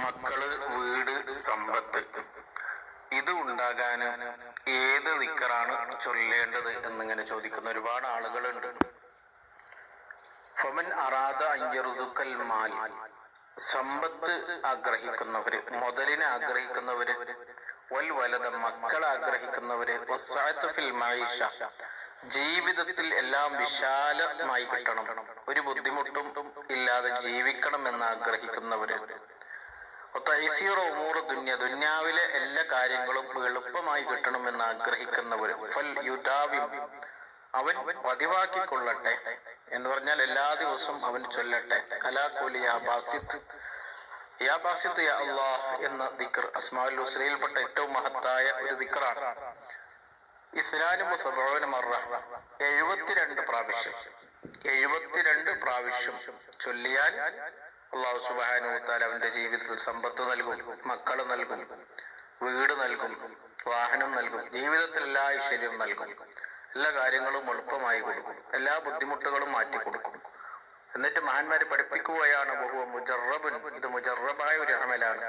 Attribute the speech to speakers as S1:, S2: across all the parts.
S1: മക്കള്, വീട്, സമ്പത്ത് ഇത് ഉണ്ടാകാൻ ഏത് ദിക്റാണ് ചൊല്ലേണ്ടത് എന്നിങ്ങനെ ചോദിക്കുന്ന ഒരുപാട് ആളുകളുണ്ട്. ഫമൻ അറാദ അയ്യറുസുക്കൽ മാൽ, സമ്പത്ത് ആഗ്രഹിക്കുന്നവര്, മുതലിനെ ആഗ്രഹിക്കുന്നവര്, വൽ വലദ മക്കളെ ആഗ്രഹിക്കുന്നവര്, വസ്സഅത ഫിൽ മഈഷ, ജീവിതത്തിൽ എല്ലാം വിശാലമായി കിട്ടണം, ഒരു ബുദ്ധിമുട്ടും ഇല്ലാതെ ജീവിക്കണം എന്ന് ആഗ്രഹിക്കുന്നവര്, ദുന്യാവിലെ എല്ലാ കാര്യങ്ങളും എളുപ്പമായി കിട്ടണമെന്ന് ആഗ്രഹിക്കുന്നവർ, ഫൽ യുദാവിം, അവൻ പതിവാക്കിക്കൊള്ളട്ടെ എന്ന് പറഞ്ഞാൽ എല്ലാ ദിവസവും അവൻ ചൊല്ലട്ടെ, അലാഖുലി യാ ബാസിത്ത്, യാ ബാസിത്ത് യാ അല്ലാഹ് എന്ന ദിക്ർ അസ്മാഉൽ ഹുസ്നയിൽപ്പെട്ട ഏറ്റവും മഹത്തായ ഒരു ദിക്റാണ്. ഇസ്ലാനും 72 പ്രാവശ്യം 72 പ്രാവശ്യം ചൊല്ലിയാൽ അല്ലാഹു സുബ്ഹാനഹു വ തആല അവന്റെ ജീവിതത്തിൽ സമ്പത്ത് നൽകും, മക്കൾ നൽകും, വീട് നൽകും, വാഹനം നൽകും, ജീവിതത്തിൽ എല്ലാ ഐശ്വര്യം നൽകും, എല്ലാ കാര്യങ്ങളും എളുപ്പമായി കൊടുക്കും, എല്ലാ ബുദ്ധിമുട്ടുകളും മാറ്റിക്കൊടുക്കും. എന്നിട്ട് മഹാന്മാര് പഠിപ്പിക്കുകയാണ്, വഹുവ മുജറബുൻ, ഇത് മുജറബായ ഒരു അമലാണ്,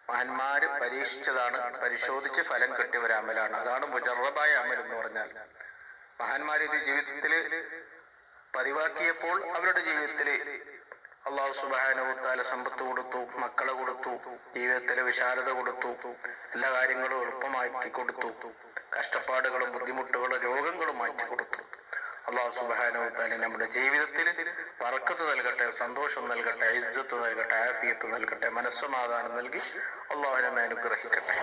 S1: മഹാന്മാര് പരീക്ഷിച്ചതാണ്, പരിശോധിച്ച് ഫലം കിട്ടിയ ഒരു അമലാണ്. അതാണ് മുജറബായ അമൽ എന്ന് പറഞ്ഞാൽ. മഹാന്മാര് ഇത് ജീവിതത്തില് പതിവാക്കിയപ്പോൾ അവരുടെ ജീവിതത്തില് അല്ലാഹു സുബ്ഹാനഹു വ തആല സമ്പത്ത് കൊടുത്തു, മക്കളെ കൊടുത്തു, ജീവിതത്തിലെ വിശാലത കൊടുത്തു, എല്ലാ കാര്യങ്ങളും എളുപ്പമാക്കി കൊടുത്തു, കഷ്ടപ്പാടുകളും ബുദ്ധിമുട്ടുകളും രോഗങ്ങളും മാറ്റി കൊടുത്തു. അല്ലാഹു സുബ്ഹാനഹു വ തആല നമ്മുടെ ജീവിതത്തിൽ ബർക്കത്ത് നൽകട്ടെ, സന്തോഷം നൽകട്ടെ, ഇസ്സത്ത് നൽകട്ടെ, ആഫിയത്ത് നൽകട്ടെ, മനസ്സമാധാനം നൽകി അല്ലാഹു നമ്മെ അനുഗ്രഹിക്കട്ടെ.